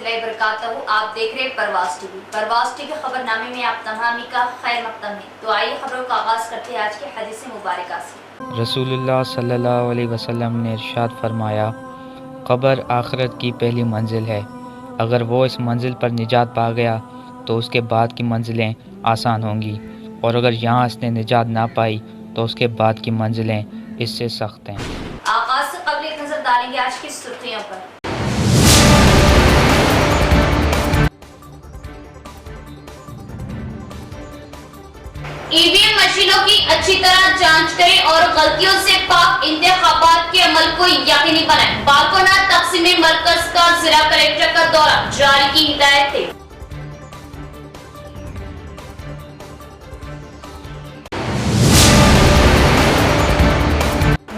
रहमतुल्लाहि व बरकातहू। आप देख रहे हैं परवास टीवी। परवास टीवी खबरनामे में आप तमामी का खैर मकदम है। तो आइए खबरों का आगाज करते हैं आज के हदीस मुबारक से। रसूलुल्लाह सल्लल्लाहु अलैहि वसल्लम ने इरशाद फरमाया, क़ब्र आखिरत की पहली मंजिल है। अगर वो इस मंजिल पर निजात पा गया तो उसके बाद की मंजिलें आसान होंगी, और अगर यहाँ इसने निजात ना पाई तो उसके बाद की मंजिलें इससे सख्त हैं। आगाज से कबल एक नजर डालेंगे आज की सुर्खियों पर। ईवीएम मशीनों की अच्छी तरह जांच करें और गलतियों से पाक इंतखाबात के अमल को यकीनी बनाएं। बालकोना तकसीमी मरकज का जिला कलेक्टर का दौरा, जारी की हिदायत थी।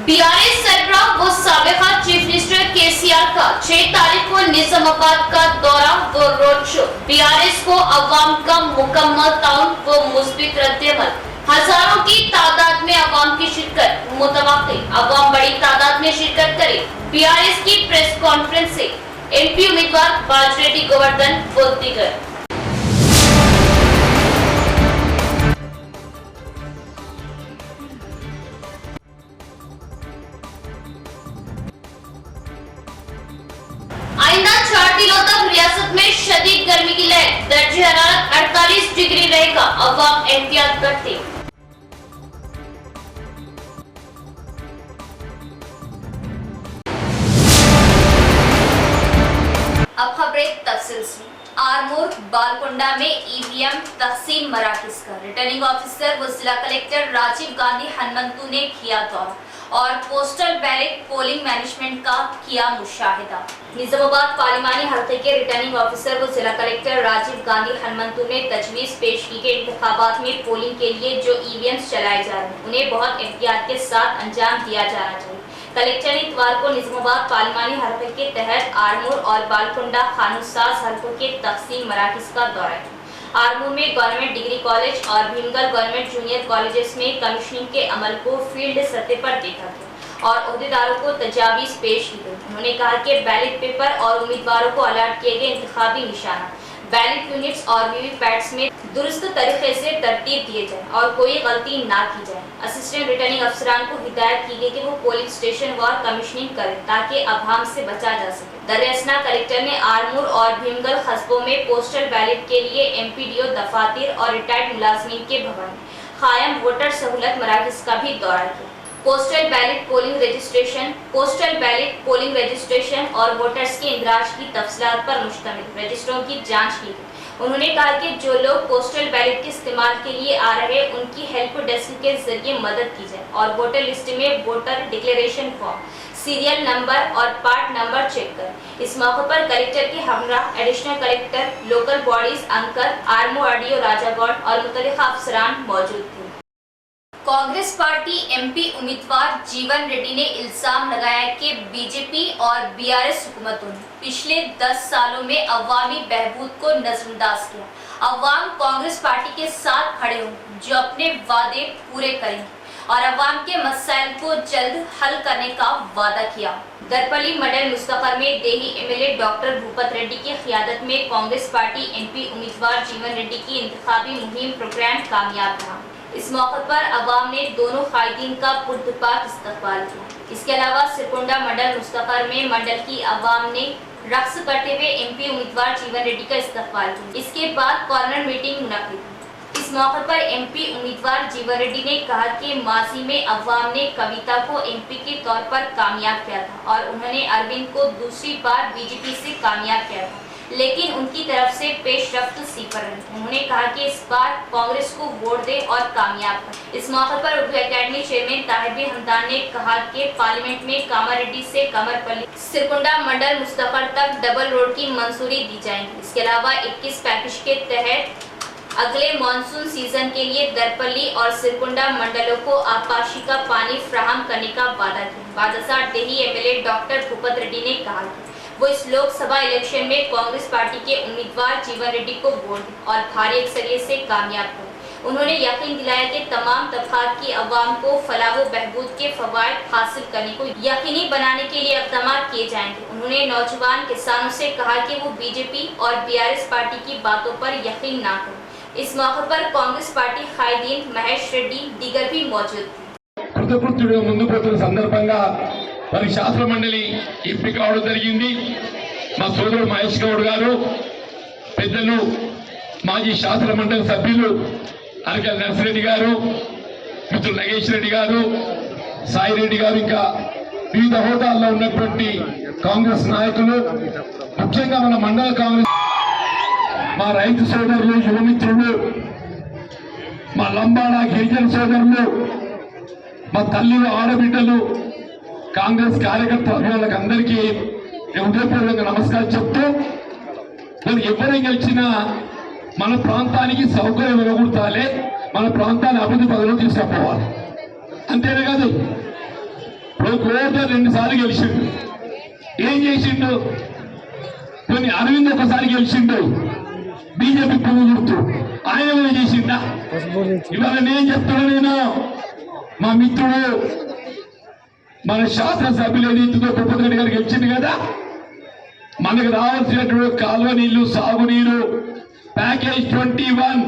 बीआरएस सरबराह व साबिका चीफ मिनिस्टर केसीआर का 6 तारीख को निजामाबाद का दौरा व रोड शो। बीआरएस को अवाम का मुकम्मल ताउन व मुस्बित रद्द-ए-अमल। हजारों की तादाद में अवाम की शिरकत मुतवक्की। अवाम बड़ी तादाद में शिरकत करे। बीआरएस की प्रेस कॉन्फ्रेंस से एमपी उम्मीदवार बाजरेड्डी गोवर्धन व दीगर। आइंदा 4 दिनों तक रियासत में शदीद गर्मी की लहर, दर्जे हरारत 48 डिग्री रहेगा। अवाम एहतियात बरते। अब खबरें तफसील से। आरमूर बालकोंडा में ईवीएम तकसीम मराकज का रिटर्निंग ऑफिसर व जिला कलेक्टर राजीव गांधी हनुमंतु ने किया दौरा और पोस्टल बैलेट पोलिंग मैनेजमेंट का किया मुशाहिदा। निजामाबाद पार्लिमानी हल्के के रिटर्निंग ऑफिसर व जिला कलेक्टर राजीव गांधी हनुमंतु ने तजवीज़ पेश की कि इंतखाबात में पोलिंग के लिए जो ईवीएम चलाए जा रहे हैं उन्हें बहुत एहतियात के साथ अंजाम दिया जाना चाहिए। कलेक्टर ने इतवार को निजामाबाद पार्लिमानी हल्के के तहत आरमूर और बालकोंडा कानूनसाज हल्कों के तकसीम मराकज का दौरा किया। आरमूर में गवर्नमेंट डिग्री कॉलेज और भीमगल गवर्नमेंट जूनियर कॉलेजेस में कमीशनिंग के अमल को फील्ड सतह पर देखा गया और अहदेदारों को तजावीज़ पेश की गई। उन्होंने कहा कि बैलेट पेपर और उम्मीदवारों को अलॉट किए गए इंतखाबी निशाना, बैलेट यूनिट्स और वीवीपैट्स में दुरुस्त तरीके से तरतीब दिए जाए और कोई गलती ना की जाए। असिस्टेंट रिटर्निंग अफसरान को हिदायत की गई कि वो पोलिंग स्टेशन वार कमीशनिंग करें ताकि अभाम से बचा जा सके। दरअसल कलेक्टर ने आरमूर और भीमगल कस्बों में पोस्टल बैलेट के लिए एमपीडीओ दफातर और रिटायर्ड मुलाजमीन के भवन कायम वोटर सहूलत मराकज का भी दौरा किया। पोस्टल बैलेट पोलिंग रजिस्ट्रेशन और वोटर्स के इंदराज की तफसीलात पर मुश्तमिल रजिस्टरों की जांच की गई। उन्होंने कहा कि जो लोग पोस्टल बैलेट के इस्तेमाल के लिए आ रहे हैं उनकी हेल्प डेस्क के जरिए मदद की जाए और वोटर लिस्ट में voter declaration form, serial number और पार्ट नंबर चेक करें। इस मौके पर कलेक्टर के हमराह एडिशनल कलेक्टर, लोकल बॉडीज अंकर, आरमू आरडीओ राजागौड़ और मुतल्लिका अफसरान मौजूद थे। कांग्रेस पार्टी एमपी उम्मीदवार जीवन रेड्डी ने इल्जाम लगाया कि बीजेपी और बीआरएस हुकूमतों ने पिछले 10 सालों में अवामी बहबूद को नजरअंदाज किया। अवाम कांग्रेस पार्टी के साथ खड़े होंगे जो अपने वादे पूरे करेंगे और अवाम के मसाइल को जल्द हल करने का वादा किया। दरपल्ली मंडल मुस्तफर में देही एमएलए डॉक्टर भूपत रेड्डी की क़ियादत में कांग्रेस पार्टी एमपी उम्मीदवार जीवन रेड्डी की इंतखाबी मुहिम प्रोग्राम कामयाब रहा। इस मौके पर अवाम ने दोनों कायदीन का पुरतपाक इस्तकबाल किया। इसके अलावा सिरकुंडा मंडल मुस्तफर में मंडल की अवाम ने रक्स करते हुए एमपी उम्मीदवार जीवन रेड्डी का इस्तकबाल किया। इसके बाद कॉर्नर मीटिंग मुनक्किद हुई। इस मौके पर एमपी उम्मीदवार जीवन रेड्डी ने कहा कि माजी में अवाम ने कविता को एमपी के तौर पर कामयाब किया था और उन्होंने अरविंद को दूसरी बार बीजेपी से कामयाब किया था, लेकिन उनकी तरफ से पेशरफ्त सिफर रही। उन्होंने कहा कि इस बार कांग्रेस को वोट दे और कामयाब कर। इस मौके पर उर्दू एकेडमी चेयरमैन ताहिर हमदान ने कहा कि पार्लियामेंट में कामारेड्डी से कमरपल्ली सिरकुंडा मंडल मुस्तफर तक डबल रोड की मंजूरी दी जाएगी। इसके अलावा 21 पैकेज के तहत अगले मानसून सीजन के लिए दरपल्ली और सिरकुंडा मंडलों को आपाशी का पानी फ्राहम करने का वादा किया। बादशाह देही एमएलए डॉक्टर भूपत रेड्डी ने कहा कि वो इस लोकसभा इलेक्शन में कांग्रेस पार्टी के उम्मीदवार जीवन रेड्डी को वोट दें और भारी अक्सरियत से कामयाब करें। उन्होंने यकीन दिलाया कि तमाम तबकात की अवाम को फलाह व बहबूद के फवायद हासिल करने को यकीनी बनाने के लिए इक़दाम किए जाएंगे। उन्होंने नौजवान किसानों से कहा कि वो बीजेपी और बीआरएस पार्टी की बातों पर यकीन ना करें। इस मौके पर कांग्रेस पार्टी कायदीन महेश रेड्डी दीगर भी मौजूद थे। కృతకృత్యుడు ముందుకు పోతున్న సందర్భంగా మరి శాసన మండలి ఎంపిక అవడం జరిగింది. మా సోదరుడు మహేష్ గౌడ్ గారు, పెద్దలు మాజీ శాసన మండలి సభ్యులు అరకల నర్సిరెడ్డి గారు, మిత్రులు నగేష్ రెడ్డి గారు, సాయి రెడ్డి గారు, ఇంకా వివిధ హోదాల్లో ఉన్నటువంటి కాంగ్రెస్ నాయకులు, ముఖ్యంగా మన మండల కాంగ్రెస్, మా రైతు సోదరులు, యువమిత్రులు, మా లంబాడ గిరిజన సోదరులు, మా తల్లులు, ఆడబిడ్డలు, కాంగ్రెస్ కార్యకర్తలు, వాళ్ళకి అందరికీ హృదయపూర్వకంగా నమస్కారం చెప్తూ, మరి ఎవరు గెలిచినా మన ప్రాంతానికి సౌకర్యం ఇవ్వకూడతాలే, మన ప్రాంతాన్ని అభివృద్ధి పదవిలో తీసుకుపోవాలి. అంతేనే కాదు, ఇప్పుడు గోవర్ధన్ 2 సార్లు గెలిచిండు. ఏం చేసిండు? కొన్ని అరవింద్ ఒకసారి గెలిచిండు బీజేపీ పువ్వు గుర్తు. ఆయన ఏమైనా చేసిండా? ఇవాళ నేను చెప్తున్నా, నేను మా మిత్రుడు మన శాసనసభ్యులు ఏదైతుందో భూపతి రెడ్డి గారు గెలిచింది కదా, మనకు రావాల్సినటువంటి కాలువ నీళ్లు, సాగునీరు ప్యాకేజ్ 21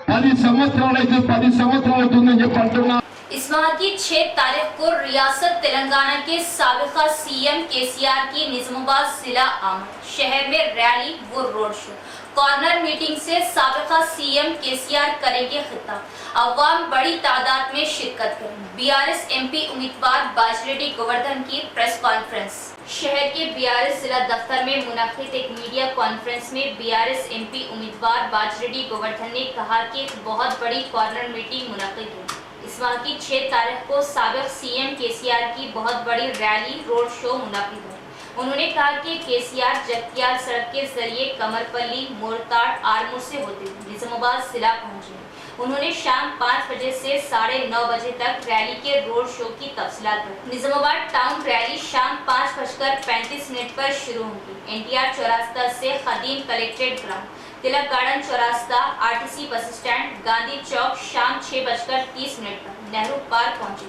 10 సంవత్సరాలు అయితే 10 సంవత్సరాలు అవుతుందని చెప్పి అంటున్నా. इस माह की 6 तारीख को रियासत तेलंगाना के साबिका सीएम केसीआर की निजामाबाद जिला आमद शहर में रैली व रोड शो कॉर्नर मीटिंग से साबिका सीएम केसीआर करेंगे खिताब। अवाम बड़ी तादाद में शिरकत करेंगे। बीआरएस एमपी उम्मीदवार बाजरेड्डी गोवर्धन की प्रेस कॉन्फ्रेंस। शहर के बीआरएस जिला दफ्तर में मुनाकिद एक मीडिया कॉन्फ्रेंस में बीआरएस एमपी उम्मीदवार बाजरेड्डी गोवर्धन ने कहा कि एक बहुत बड़ी कॉर्नर मीटिंग मुनाकिद हुई। इस माह की 6 तारीख को साबिक सीएम केसीआर की बहुत बड़ी रैली रोड शो मुनाकिद हुई। उन्होंने कहा कि केसीआर जगतियाल सड़क के जरिए कमरपल्ली, मोरताड़, आरमूर से होते हुए निजामाबाद जिला पहुंचे। उन्होंने शाम 5 बजे से 9:30 बजे तक रैली के रोड शो की तफसीलात दी। निजामाबाद टाउन रैली शाम 5:35 पर शुरू होगी। एनटीआर चौरास्ता से खदीम कलेक्ट्रेट ग्राउंड, तिलक गार्डन चौरास्ता, RTC bus stand, Gandhi Chowk शाम 6:30 पर नेहरू पार्क पहुंचे।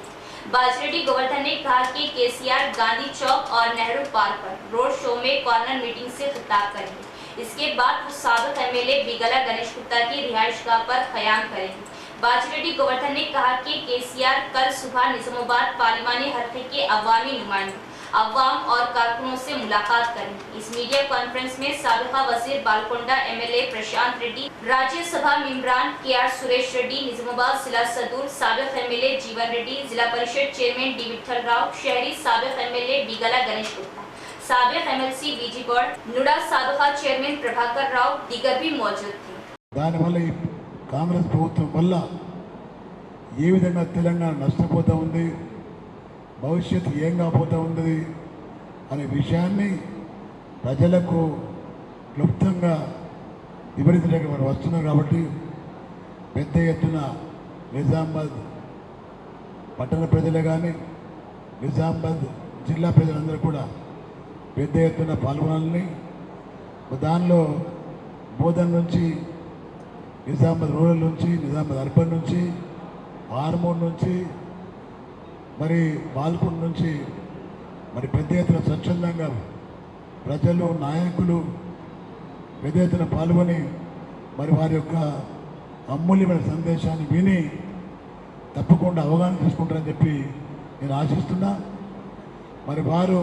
बाजरेड्डी गोवर्धन ने कहा कि केसीआर गांधी चौक और नेहरू पार्क पर रोड शो में कॉर्नर मीटिंग से खिताब करेंगे। इसके बाद वो साबिक एमएलए बिगला गणेश गुप्ता की रिहाइशगाह पर क़याम करेंगे। बाजरेड्डी गोवर्धन ने कहा कि केसीआर कल सुबह निजामाबाद पार्लिमानी हल्के के अवामी नुमाइंदों, अवाम और कारकुनों से मुलाकात करेंगे। इस मीडिया कॉन्फ्रेंस में साबिका वजीर बालकोंडा एमएलए प्रशांत रेड्डी, राज्यसभा मेंबरान केआर सुरेश रेड्डी, निजामाबाद जिला सदूर साबिक एमएलए जीवन रेड्डी, जिला परिषद चेयरमैन डी विठल राव, शहरी साबिक एमएलए बिगला गणेश गुप्ता, साबिक एमएलसी बीजी बोर्ड नुड़ा साबिका चेयरमैन प्रभाकर राव दीगर भी मौजूद थे। దానివల్ల ఈ కాంగ్రెస్ ప్రభుత్వం వల్ల ఏ విధంగా తెలంగాణ నష్టపోతూ ఉంది, భవిష్యత్తు ఏం కాబోతూ ఉంది అనే విషయాన్ని ప్రజలకు క్లుప్తంగా వివరించడానికి మనం వస్తున్నాం. కాబట్టి పెద్ద ఎత్తున నిజామాబాద్ పట్టణ ప్రజలే కానీ నిజామాబాద్ జిల్లా ప్రజలందరూ కూడా పెద్ద ఎత్తున పాల్గొనాలని, దానిలో బోధన్ నుంచి, నిజామాబాద్ రూరల్ నుంచి, నిజామాబాద్ అర్బన్ నుంచి, ఆర్మూర్ నుంచి, మరి బాల్కొండ నుంచి మరి పెద్ద ఎత్తున స్వచ్ఛందంగా ప్రజలు, నాయకులు పెద్ద ఎత్తున పాల్గొని మరి వారి యొక్క అమూల్యమైన సందేశాన్ని విని తప్పకుండా అవగాహన తీసుకుంటారని చెప్పి నేను ఆశిస్తున్నా. మరి వారు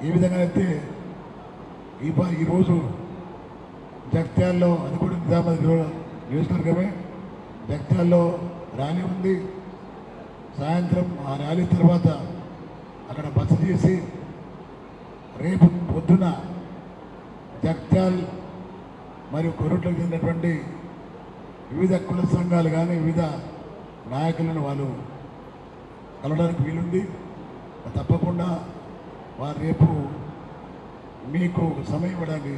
ఏ విధంగా అయితే ఈరోజు జగిత్యాలలో, అది కూడా నిజామాబాద్ నియోజకవర్గమే, జగిత్యాలలో ర్యాలీ ఉంది. సాయంత్రం ఆ ర్యాలీ తర్వాత అక్కడ బస చేసి రేపు పొద్దున జగిత్యాల్ మరియు కొరుట్లకు చెందినటువంటి వివిధ కుల సంఘాలు కానీ వివిధ నాయకులను వాళ్ళు కలవడానికి వీలుంది. తప్పకుండా వారు రేపు మీకు సమయం ఇవ్వడానికి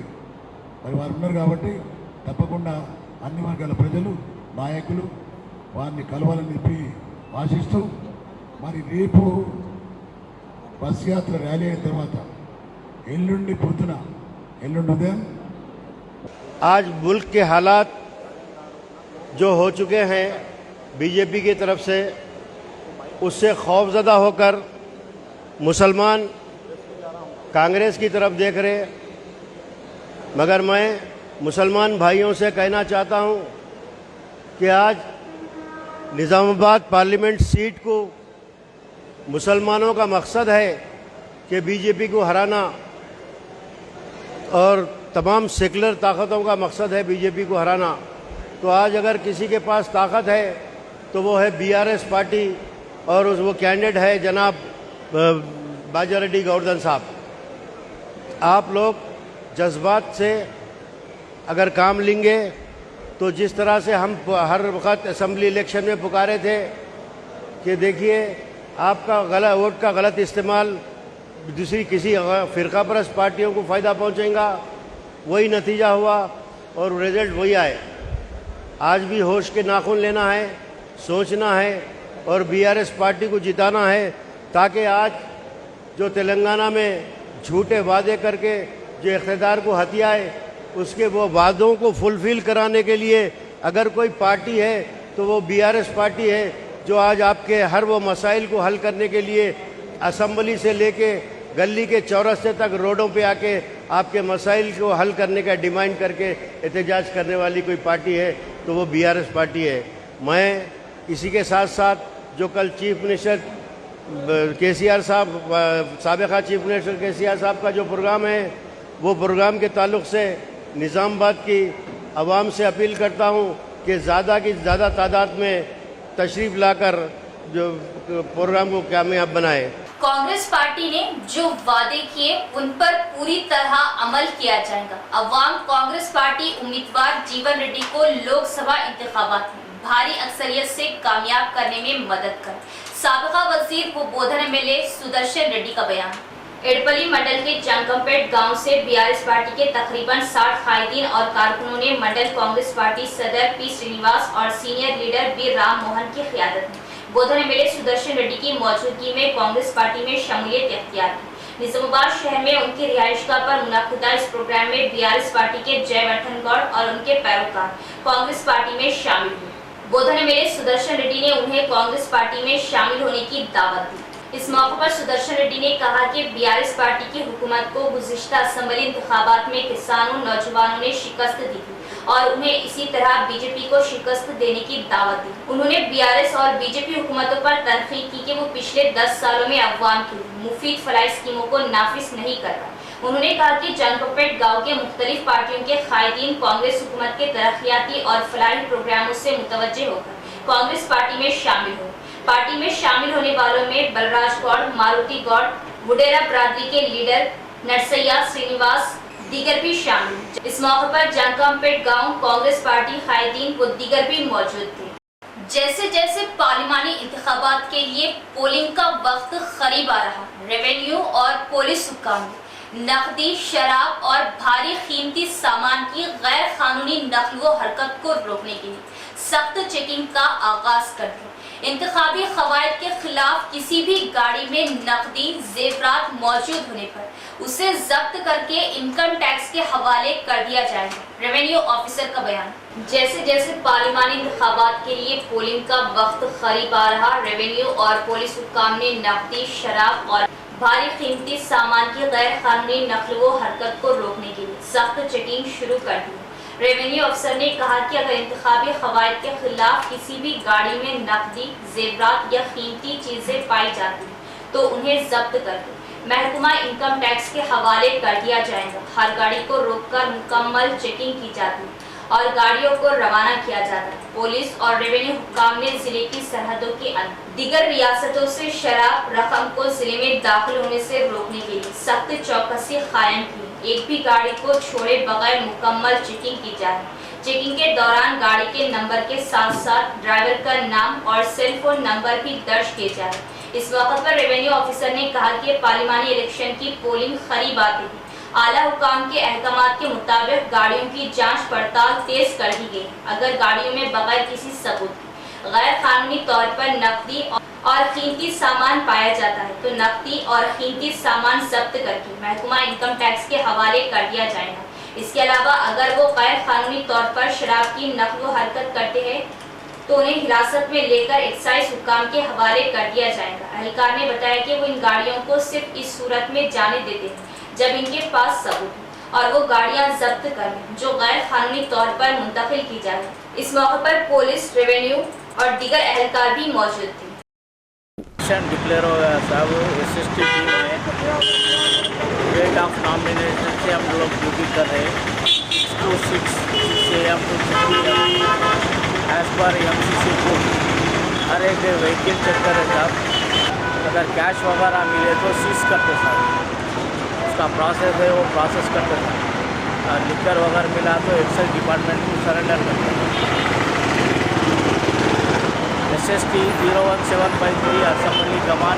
మరి వారు ఉన్నారు. కాబట్టి తప్పకుండా అన్ని వర్గాల ప్రజలు, నాయకులు వారిని కలవాలని చెప్పి ఆశిస్తూ, మరి రేపు బస్ యాత్ర ర్యాలీ అయిన తర్వాత ఎల్లుండి పొద్దున, ఎల్లుండి ఉదయం आज मुल्क के हालात جو ہو چکے ہیں بی جے پی کی طرف سے، اس سے خوف زدہ ہو کر مسلمان کانگریس کی طرف دیکھ رہے، مگر میں مسلمان بھائیوں سے کہنا چاہتا ہوں کہ آج نظام آباد پارلیمنٹ سیٹ کو مسلمانوں کا مقصد ہے کہ بی جے پی کو ہرانا، اور تمام سیکولر طاقتوں کا مقصد ہے بی جے پی کو ہرانا۔ تو آج اگر کسی کے پاس طاقت ہے تو وہ ہے بی آر ایس پارٹی، اور وہ کینڈیڈیٹ ہے جناب باجاریڈی گوردن صاحب۔ آپ لوگ جذبات سے اگر کام لیں گے تو جس طرح سے ہم ہر وقت اسمبلی الیکشن میں پکارے تھے کہ دیکھیے آپ کا ووٹ کا غلط استعمال دوسری کسی فرقہ پرست پارٹیوں کو فائدہ پہنچے گا، وہی نتیجہ ہوا اور رزلٹ وہی آئے۔ آج بھی ہوش کے ناخن لینا ہے، سوچنا ہے اور بی آر ایس پارٹی کو جتانا ہے، تاکہ آج جو تلنگانہ میں جھوٹے وعدے کر کے جو اقتدار کو ہتھیا ہے، اس کے وہ وعدوں کو فلفل کرانے کے لیے اگر کوئی پارٹی ہے تو وہ بی آر ایس پارٹی ہے، جو آج آپ کے ہر وہ مسائل کو حل کرنے کے لیے اسمبلی سے لے کے گلی کے چورستے تک روڈوں پہ آ کے آپ کے مسائل کو حل کرنے کا ڈیمانڈ کر کے احتجاج کرنے والی کوئی پارٹی ہے تو وہ بی آر ایس پارٹی ہے۔ میں اسی کے ساتھ ساتھ جو کل چیف منسٹر کے سی آر صاحب، سابقہ چیف منسٹر کے سی آر صاحب کا جو پروگرام ہے، وہ پروگرام کے تعلق سے نظام آباد کی عوام سے اپیل کرتا ہوں کہ زیادہ کی زیادہ تعداد میں تشریف لا کر جو پروگرام کو کامیاب بنائے۔ کانگریس پارٹی نے جو وعدے کیے ان پر پوری طرح عمل کیا جائے گا۔ عوام کانگریس پارٹی امیدوار جیون ریڈی کو لوک سبھا انتخابات میں بھاری اکثریت سے کامیاب کرنے میں مدد کرے۔ سابقہ وزیر و Bodhan M L A Sudarshan Reddy کا بیان۔ ایڈپلی منڈل کے جنگمپیٹ گاؤں سے بی آر ایس پارٹی کے تقریباً 60 قائدین اور کارکنوں نے منڈل کانگریس پارٹی صدر پی سرینیواس اور senior leader B Ram Mohan کی قیادت میں Bodhan M L A Sudarshan Reddy کی موجودگی میں کانگریس پارٹی میں شمولیت اختیار کی۔ نظام آباد شہر میں ان کی رہائش گاہ پر منعقدہ اس پروگرام میں بی آر ایس پارٹی کے جے ورتھن گوڑ اور ان کے پیروکار کانگریس پارٹی میں شامل ہوئے۔ Bodhan M L A Sudarshan Reddy نے انہیں کانگریس پارٹی میں شامل ہونے کی دعوت دی۔ اس موقع پر سدرشن ریڈی نے کہا کہ بی آر ایس پارٹی کی حکومت کو گزشتہ اسمبلی انتخابات میں کسانوں، نوجوانوں نے شکست دی تھی اور انہیں اسی طرح بی جے پی کو شکست دینے کی دعوت دی۔ انہوں نے بی آر ایس اور بی جے پی حکومتوں پر تنقید کی کہ وہ پچھلے 10 سالوں میں عوام کی مفید فلاحی اسکیموں کو نافذ نہیں کر رہا۔ انہوں نے کہا کہ جنگپیٹ گاؤں کے مختلف پارٹیوں کے قائدین کانگریس حکومت کے ترقیاتی اور فلاحی پروگراموں سے متوجہ ہو کر کانگریس پارٹی میں شامل ہوئے۔ پارٹی میں شامل ہونے والوں میں بلراج گوڑ، ماروتی گوڑ، وڈیرا برادری کے لیڈر نرسیا سرینیواس دیگر بھی شامل ہیں۔ اس موقع پر جنگمپیٹ گاؤں کانگریس پارٹی قائدین و دیگر بھی موجود تھے۔ جیسے جیسے پارلیمانی انتخابات کے لیے پولنگ کا وقت قریب آ رہا، ریونیو اور پولیس حکام نقدی، شراب اور بھاری قیمتی سامان کی غیر قانونی نقل و حرکت کو روکنے کے لیے سخت چیکنگ کا آغاز کر دیا۔ انتخابی قواعد کے خلاف کسی بھی گاڑی میں نقدی زیورات موجود ہونے پر اسے ضبط کر کے انکم ٹیکس کے حوالے کر دیا جائے گا۔ ریونیو آفیسر کا بیان۔ جیسے جیسے پارلیمانی انتخابات کے لیے پولنگ کا وقت قریب آ رہا، ریونیو اور پولیس حکام نے نقدی، شراب اور بھاری قیمتی سامان کی غیر قانونی نقل و حرکت کو روکنے کے لیے سخت چیکنگ شروع کر دی۔ ریونیو افسر نے کہا کہ اگر انتخابی قواعد کے خلاف کسی بھی گاڑی میں نقدی، زیورات یا قیمتی چیزیں پائی جاتی ہیں تو انہیں ضبط کر کے محکمہ انکم ٹیکس کے حوالے کر دیا جائے گا۔ ہر گاڑی کو روک کر مکمل چیکنگ کی جاتی ہے اور گاڑیوں کو روانہ کیا جاتا ہے۔ پولیس اور ریونیو حکام نے ضلع کی سرحدوں کے اندر دیگر ریاستوں سے شراب رقم کو ضلع میں داخل ہونے سے روکنے کے لیے سخت چوکسی قائم کی۔ ایک بھی گاڑی کو چھوڑے بغیر مکمل چیکنگ کی جائے۔ چیکنگ کے دوران گاڑی کے نمبر کے ساتھ ساتھ ڈرائیور کا نام اور سیل فون نمبر بھی درج کیے جائے۔ اس موقع پر ریونیو آفیسر نے کہا کہ پارلیمانی الیکشن کی پولنگ قریب آتی ہے۔ اعلیٰ حکام کے احکامات کے مطابق گاڑیوں کی جانچ پڑتال تیز کر دی گئی۔ اگر گاڑیوں میں بغیر کسی ثبوت کے غیر قانونی طور پر نقدی اور قیمتی سامان پایا جاتا ہے تو نقدی اور قیمتی سامان ضبط کر کے محکمہ انکم ٹیکس کے حوالے کر دیا جائے گا۔ इसके अलावा अगर वो गैर कानूनी तौर पर शराब की नकलो हरकत करते हैं तो उन्हें हिरासत में लेकर एक्साइज हुक्काम के हवाले कर दिया जाएगा। एहलकार ने बताया कि वो इन गाड़ियों को सिर्फ इस सूरत में जाने देते हैं जब इनके पास सबूत हो और वो गाड़ियां जब्त कर जो गैर कानूनी तौर पर मुंतकिल की जाए। इस मौके पर पुलिस, रेवेन्यू और दीगर एहलकार भी मौजूद थे। डिक्लेयर हो गया साहब SST टीम में डेट ऑफ नॉमिनेशन से हम लोग ड्यूटी कर रहे हैं 6 to 6 AM to 6 PM as per MCC को हर एक व्हीकल चेक करे साहब। अगर कैश वगैरह मिले तो सीज करते साहब, उसका प्रोसेस है वो प्रोसेस करते साहब। और लिकर वगैरह मिला तो एक्साइज डिपार्टमेंट को सरेंडर करते हैं। SST 01753 असेंबली कमान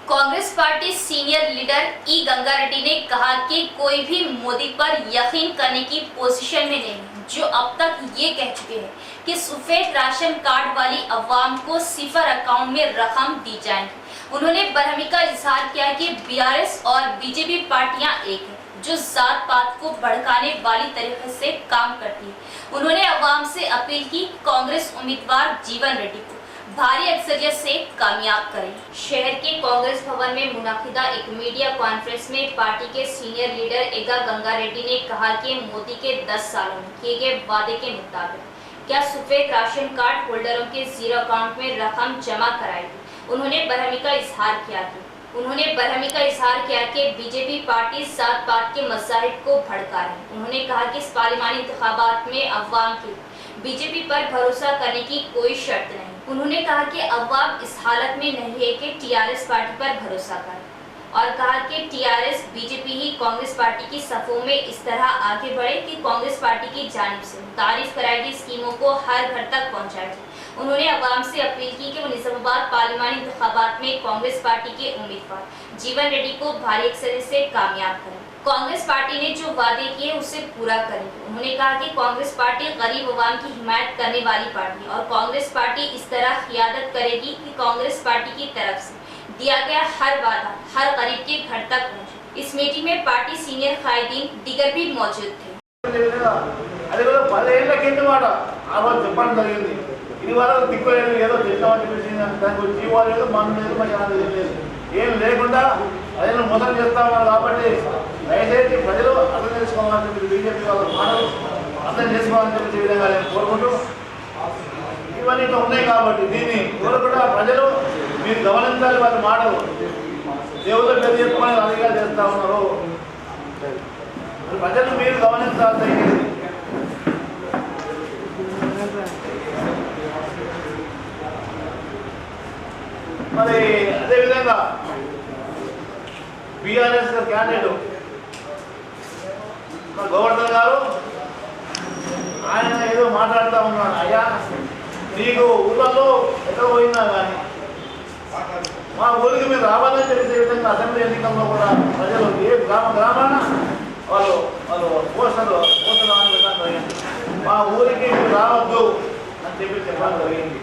कांग्रेस पार्टी सीनियर लीडर ई गंगा रेड्डी ने कहा कि कोई भी मोदी पर यकीन करने की पोजीशन में नहीं, जो अब तक ये कह चुके हैं कि सफेद राशन कार्ड वाली अवाम को सिफर अकाउंट में रकम दी जाएगी। उन्होंने बरहमी का इजहार किया कि BRS और BJP पार्टियां एक हैं जो जात पात को भड़काने वाली तरीके से काम करती है। उन्होंने अवाम से अपील की कांग्रेस उम्मीदवार जीवन रेड्डी को भारी अक्सरियत से कामयाब करें। शहर के कांग्रेस भवन में मुनाकिदा एक मीडिया कॉन्फ्रेंस में पार्टी के सीनियर लीडर ईगा गंगा रेड्डी ने कहा कि मोदी के 10 सालों में किए गए वादे के मुताबिक क्या सफेद राशन कार्ड होल्डरों के जीरो अकाउंट में रकम जमा कराएगी। उन्होंने बरहमी का इजहार किया कि BJP पार्टी जात पात के मज़ाहिब को भड़का रही है। उन्होंने कहा कि इस पार्लिमानी इंतखाबात में अवाम की BJP पर भरोसा करने की कोई शर्त नहीं। उन्होंने कहा कि अवाम इस हालत में नहीं है कि TRS पार्टी पर भरोसा करे और कहा कि TRS BJP ही कांग्रेस पार्टी की सफों में इस तरह आगे बढ़े कि कांग्रेस पार्टी की जानिब से तारीफ कराई गई स्कीमों को हर घर तक पहुंचाए। उन्होंने अवाम से अपील की कि वो निजामाबाद पार्लिमानी इंतखाबात में कांग्रेस पार्टी के उम्मीदवार जीवन रेड्डी को भारी अक्सरियत से कामयाब करें। कांग्रेस पार्टी ने जो वादे किए उसे पूरा करेगी। उन्होंने कहा कि कांग्रेस पार्टी गरीब अवाम की हिमायत करने वाली पार्टी और कांग्रेस पार्टी इस तरह क़ियादत करेगी कि कांग्रेस पार्टी की तरफ से दिया गया हर वादा हर गरीब के घर तक पहुंचे। इस मीटिंग में पार्टी सीनियर कायदीन दीगर भी मौजूद थे। ఏం లేకుండా ప్రజలను మోసం చేస్తా ఉన్నారు కాబట్టి దయచేసి ప్రజలు అర్థం చేసుకోవాలని చెప్పి BJP వాళ్ళ మాటలు అర్థం చేసుకోవాలని చెప్పే విధంగా నేను కోరుకుంటూ ఇవన్నీ ఉన్నాయి కాబట్టి దీన్ని కూడా ప్రజలు మీరు గమనించాలి. వాళ్ళ మాటలు దేవుళ్ళ మీద చెప్పుకునే అధికారులు చేస్తూ ఉన్నారు. ప్రజలు మీరు గమనించాలి. మరి అదేవిధంగా BRS క్యాండిడేట్ గవర్నర్ గారు ఆయన ఏదో మాట్లాడుతూ ఉన్నాడు. అయ్యా నీకు ఊళ్ళల్లో ఎక్కడ పోయినా కానీ మా ఊరికి మీరు రావాలని తెలిసే విధంగా అసెంబ్లీ ఎన్నికల్లో కూడా ప్రజలు ఏ గ్రామాన వాళ్ళు పోస్టర్లు అని పెట్టడం జరిగింది. మా ఊరికి మీరు రావద్దు అని చెప్పడం జరిగింది.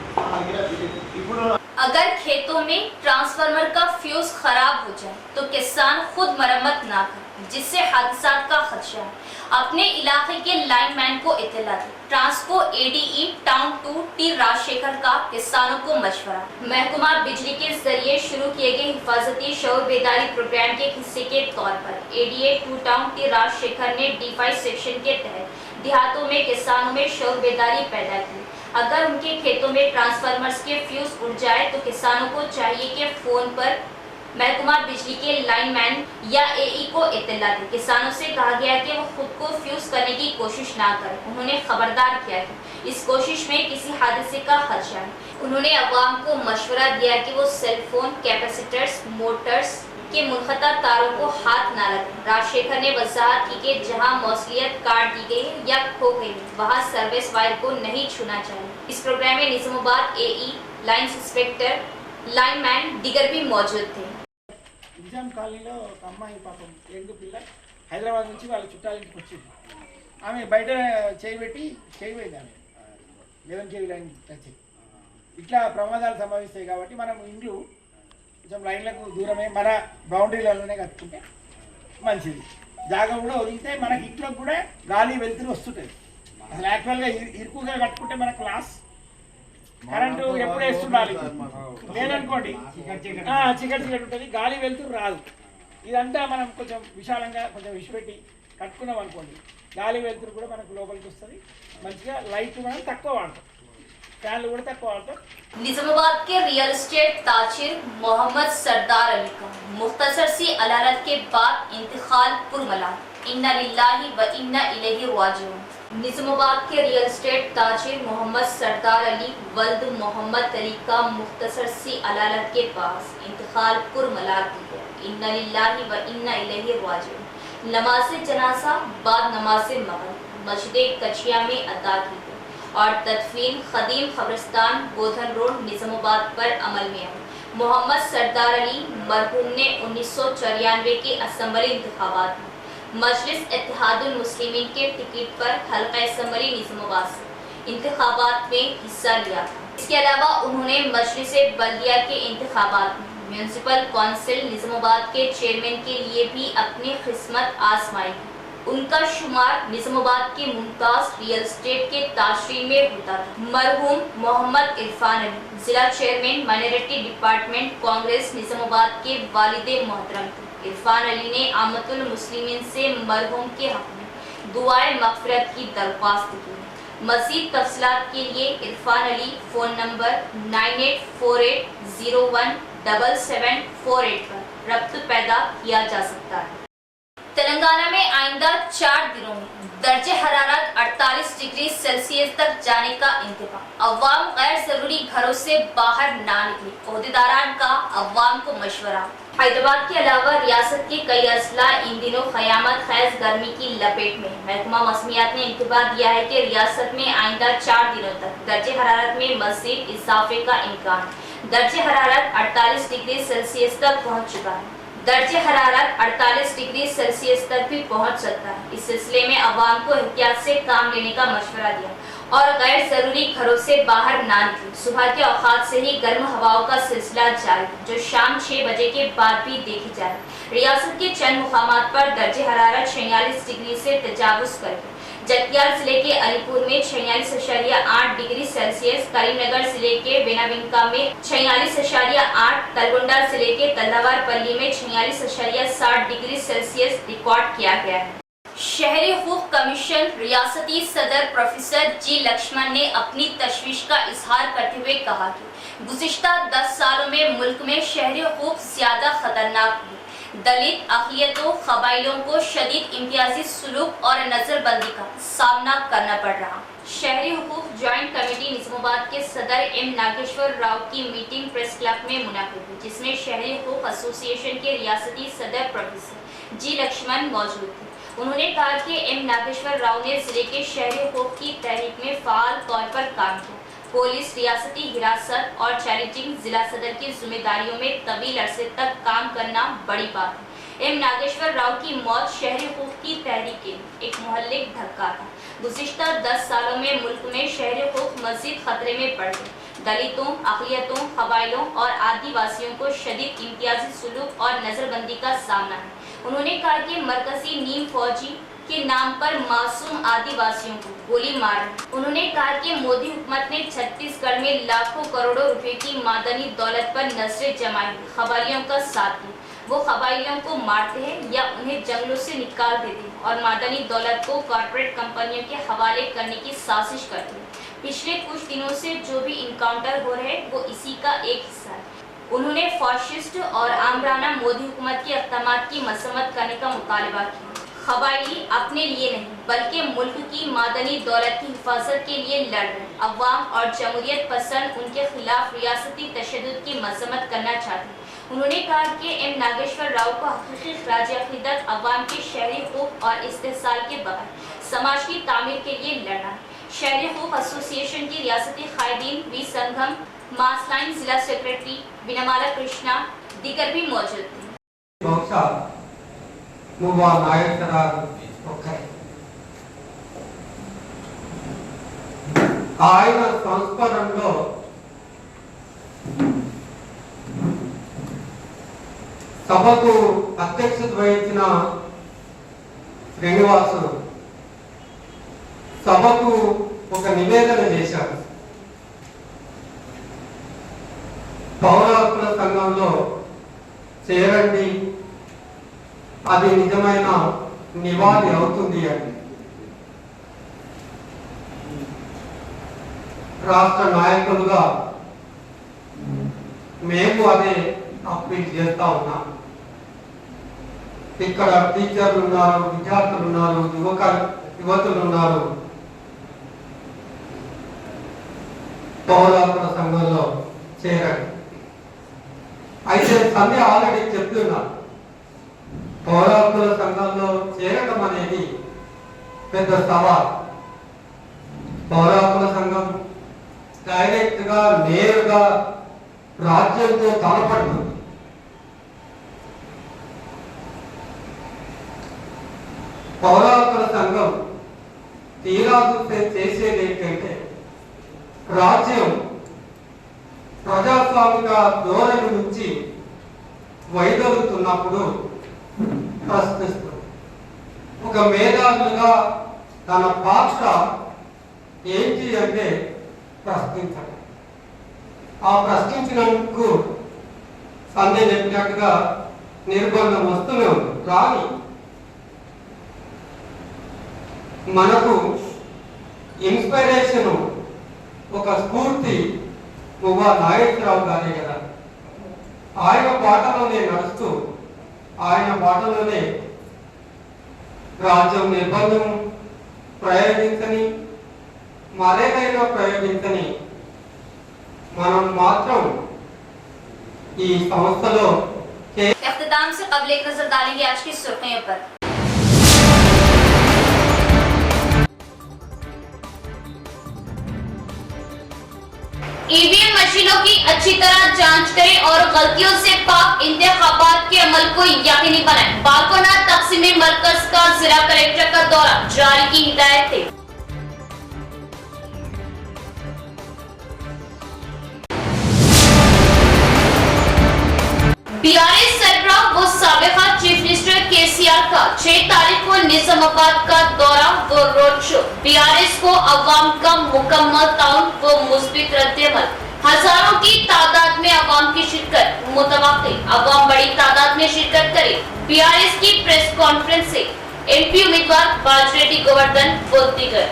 ఇప్పుడు अगर खेतों में ट्रांसफार्मर का फ्यूज खराब हो जाए तो किसान खुद मरम्मत ना करे, जिससे हादसात का खदशा है। अपने इलाके के लाइनमैन को इत्तला दी। Transco ADE town 2 T Rajasekhar का किसानों को मशवरा। महकमा बिजली के जरिए शुरू किए गए हिफाजती शऊर बेदारी प्रोग्राम के हिस्से के तौर पर ADA 2 टाउन T राजशेखर ने D5 सेक्शन के तहत देहातों में किसानों में शऊर बेदारी पैदा की। अगर उनके खेतों में ट्रांसफार्मर्स के फ्यूज उड़ जाए तो किसानों को चाहिए कि फोन पर महकमा बिजली के लाइनमैन या AE को इत्तला दें। किसानों से कहा गया कि वो खुद को फ्यूज करने की कोशिश ना करें। उन्होंने खबरदार किया कि इस कोशिश में किसी हादसे का खदशा है। उन्होंने अवाम को मशवरा दिया कि वो सेल फोन, कैपेसिटर्स, मोटर्स के मुनक़ता तारों को हाथ न लगाएं। राजशेखर ने वजाहत की कि जहां मौसलियत काट दी गई या खो गई वहां सर्विस वायर को नहीं छूना चाहिए। इस प्रोग्राम में Nizamabad AE, line inspector, lineman दीगर भी मौजूद थे। నిజాం కాలనీలో ఒక అమ్మాయి పాపం యంగ్ పిల్ల హైదరాబాద్ నుంచి వాళ్ళ చుట్టాలింటికి వచ్చింది. ఆమె బయట చేయబోయింది. ఆమె 11 kV లైన్ టచ్. ఇట్లా ప్రమాదాలు సంభవిస్తాయి కాబట్టి మనం ఇండ్లు కొంచెం లైన్లకు దూరమే మన బౌండరీలలోనే కట్టుకుంటే మంచిది. జాగా కూడా వదిలితే మనకి ఇంట్లో కూడా గాలి వెలుతురు వస్తుంటుంది. అసలు యాక్చువల్గా ఇరుకుగా కట్టుకుంటే మనకు లాస్, కరెంటు ఎప్పుడు వేస్తుండాలి, లేదనుకోండి చీకటి ఉంటుంది, గాలి వెలుతురు రాదు. ఇదంతా మనం కొంచెం విశాలంగా కొంచెం విడిచిపెట్టి కట్టుకున్నాం అనుకోండి, గాలి వెలుతురు కూడా మనకు లోపలికి వస్తుంది. మంచిగా లైట్ మనం తక్కువ వాడతాం, ఫ్యాన్లు కూడా తక్కువ వాడతాం. निजामाबाद के रियल एस्टेट ताजिर मोहम्मद सरदार अली का मुख्तसर सी अदालत के बाद इंतकाल पुरमला, इन्ना लिल्लाहि व इन्ना इलैहि राजिऊन। निजामाबाद के रियल एस्टेट ताजिर मोहम्मद सरदार अली वल्द मोहम्मद अली का मुख्तसर सी अदालत के पास इंतकाल पुरमला की है, इन्ना लिल्लाहि व इन्ना इलैहि राजिऊन। नमाज जनाजा बाद नमाज मगरिब मस्जिद कचिया में अदा की और तदफीन खदीम खबरस्तान बोधन रोड निजामाबाद पर अमल में आई। मोहम्मद सरदार अली मरहूम ने 1994 के असम्बली इंतखाबात में मजलिस इत्तेहादुल मुस्लिमीन के टिकट पर हल्का असम्बली निजामाबाद से इंतखाबात में हिस्सा लिया था। इसके अलावा उन्होंने मजलिस बल्दिया के इंतखाबात में म्यूनसिपल कौंसिल निजामाबाद के चेयरमैन के लिए भी अपनी किस्मत आजमाई। उनका शुमार निजामाबाद के मुमताज रियल एस्टेट के ताशरीन में होता था। मरहूम मोहम्मद इरफान अली जिला chairman minority department Congress Nizamabad के वालिदे मोहतरम थे। इरफान अली ने आमतुल मुस्लिमीन से मरहूम के हक में दुआए मगफिरत की दरख्वास्त की। मज़ीद तफसीलात के लिए इरफान अली फ़ोन नंबर 9848017748 पर रब्त पैदा किया जा सकता है। तेलंगाना में आइंदा 4 दिनों में दर्जे हरारत 48 डिग्री सेल्सियस तक जाने का इंतबाह। अवाम गैर जरूरी घरों से बाहर ना निकले, ओहदेदारान का अवाम को मशवरा। हैदराबाद के अलावा रियासत के कई अजला इन दिनों क़यामत खैज गर्मी की लपेट में है। महकमा मौसमियात ने इंतबाह दिया है कि रियासत में आइंदा 4 दिनों तक दर्जे हरारत में मज़ीद इजाफे का इम्कान। दर्जे हरारत 48 डिग्री सेल्सियस तक पहुँच चुका है। दर्जे हरारत 48 डिग्री सेल्सियस तक भी पहुंच सकता है। इस सिलसिले में अवाम को एहतियात से काम लेने का मशवरा दिया और गैर जरूरी घरों से बाहर ना निकले। सुबह के औकात से ही गर्म हवाओं का सिलसिला जारी है, जो शाम 6 बजे के बाद भी देखी जाए। रियासत के चंद मुकामात पर दर्जे हरारत 46 डिग्री से तजावुज करके जगियाल जिले के अलीपुर में 46.8 डिग्री सेल्सियस, करीमनगर जिले के बेनाबिंका में 46.8, तलगुंडा जिले के तल्लावारपल्ली में 46.7 डिग्री सेल्सियस रिकॉर्ड किया गया है। शहरी हुकूक कमीशन रियासती सदर प्रोफेसर जी लक्ष्मण ने अपनी तशवीश का इजहार करते हुए कहा कि गुज़िश्ता 10 सालों में मुल्क में शहरी हुकूक ज्यादा खतरनाक हुए। दलित अक़लियतों क़बाइलों को शदीद इम्तियाजी सुलूक और नज़रबंदी का सामना करना पड़ रहा। शहरी हुकूक जॉइंट कमेटी निजामाबाद के सदर एम नागेश्वर राव की मीटिंग प्रेस क्लब में मुनाकिद हुई, जिसमें शहरी हुकूक एसोसिएशन के रियासती सदर प्रोफेसर जी लक्ष्मण मौजूद थे। उन्होंने कहा कि एम नागेश्वर राव ने जिले के शहरी हुकूक की तहरीक में फ़ाल तौर पर काम किया। पुलिस, रियासती हिरासत और चैलेंजिंग जिला सदर की जिम्मेदारियों में तवील अरसे तक काम करना बड़ी बात है। एम नागेश्वर राव की मौत शहरी हुकूक की तहरीक के एक मोहल्लिक धक्का था। गुज़िश्ता 10 सालों में मुल्क में शहरी हुकूक मज़ीद खतरे में पड़ गए। दलितों, अक़लियतों, क़बाइलों और आदिवासियों को शदीद इम्तियाजी सुलूक और नज़रबंदी का सामना है। उन्होंने कहा कि मरकजी नीम फौजी के नाम पर मासूम आदिवासियों को गोली मार रहे। उन्होंने कहा कि मोदी हुकूमत ने छत्तीसगढ़ में लाखों करोड़ों रुपए की मादनी दौलत पर नजरें जमाई, क़बाइलियों का साथ दिया। वो क़बाइलियों को मारते हैं या उन्हें जंगलों से निकाल देते हैं और मादनी दौलत को कॉरपोरेट कंपनियों के हवाले करने की साजिश करते हैं। पिछले कुछ दिनों से जो भी इनकाउंटर हो रहे हैं वो इसी का एक हिस्सा है। उन्होंने फाशिस्ट और आमराना मोदी हुकूमत के इक़दामात की मसम्मत करने का मुतालबा किया। क़बाइली अपने लिए नहीं बल्कि मुल्क की मादनी दौलत की हिफाजत के लिए लड़ रहे। अवाम और जमहूरियत पसंद उनके खिलाफ रियासती तशद्दुद की मजम्मत करना चाहते हैं। उन्होंने कहा कि एम नागेश्वर राव को हकीकी खिराज अक़ीदत अवाम के शहरी हुकूक और इस्तेहसाल के बगैर समाज की तामीर के लिए लड़ना है। शहरी हुकूक एसोसिएशन की रियासती कायदीन वी संघम, मासलाइन जिला सेक्रेटरी विनमाला कृष्णा दीगर भी मौजूद थे। నువ్వు ఆ నాయకురాలు ఒక్కరే. ఆయన సంస్మరణలో సభకు అధ్యక్షత వహించిన శ్రీనివాసు సభకు ఒక నివేదన చేశారు. పౌర హక్కుల సంఘంలో చేరండి, అది నిజమైన నివాళి అవుతుంది అని. రాష్ట్ర నాయకులుగా మేము అదే అప్పీల్ చేస్తా ఉన్నాం. ఇక్కడ టీచర్లు ఉన్నారు, విద్యార్థులు ఉన్నారు, యువతులు ఉన్నారు. పౌర హక్కుల సంఘంలో చేరండి. అయితే సంధ్య ఆల్రెడీ చెప్తున్నా, పౌర హక్కుల సంఘంలో చేరడం అనేది పెద్ద సవాల్. పౌర హక్కుల సంఘం డైరెక్ట్ గా నేరుగా రాజ్యంతో తలపడుతుంది. పౌర హక్కుల సంఘం తీరా చూస్తే చేసేది ఏంటంటే, రాజ్యం ప్రజాస్వామిక ధోరణి నుంచి వైదొలుతున్నప్పుడు ప్రశ్నిస్తుంది. ఒక మేధావులుగా తన పాత్ర ఏంటి అంటే ప్రశ్నించడం. ఆ ప్రశ్నించినందుకు సందే చెప్పినట్టుగా నిర్బంధం వస్తూనే ఉంది. కానీ మనకు ఇన్స్పిరేషన్, ఒక స్ఫూర్తి మువ్వా నాగేశ్వరరావు గారే కదా. ఆయన బాటలోనే నడుస్తూ, ఆయన బాటలోనే రాజ్యం నిర్బంధం ప్రయోగించని, మరేదైనా ప్రయోగించని మనం మాత్రం ఈ సంస్థలో इख्तिताम से कबल एक नजर डालेंगे आज की सुर्खियों पर। ईवीएम मशीनों की अच्छी तरह जांच करें और गलतियों से पाक इंतखाबात के अमल को यकीनी बनाएं। बालकोना तकसीमी मरकज का जिला कलेक्टर का दौरा, जारी की हिदायत थी। बीआरएस सरबराह व साबिका चीफ मिनिस्टर केसीआर का 6 तारीख को निजामाबाद का दौरा व रोड शो। बीआरएस को अवाम का मुकम्मल ताउन व मुस्बित रद्देअमल। हजारों की तादाद में अवाम की शिरकत मुतवक्किल। अवाम बड़ी तादाद में शिरकत करे। बीआरएस की प्रेस कॉन्फ्रेंस से एमपी उम्मीदवार बाजरेड्डी गोवर्धन व दीगर।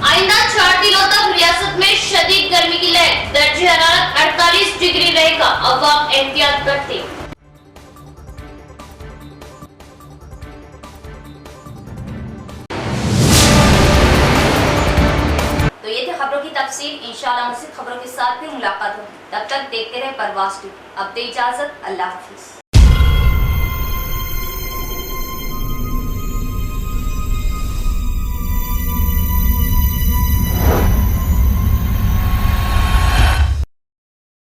आइंदा 4 दिनों तक रियासत में शदीद गर्मी की लहर, दर्जे हरारत 48 डिग्री रहेगा। अवाम एहतियात बरते। तो ये थी खबरों की तफसील। इंशाअल्लाह मज़ीद खबरों के साथ फिर मुलाकात होगी। तब तक देखते रहे परवाज़ टीवी। अब दे इजाजत, अल्लाह हाफिज।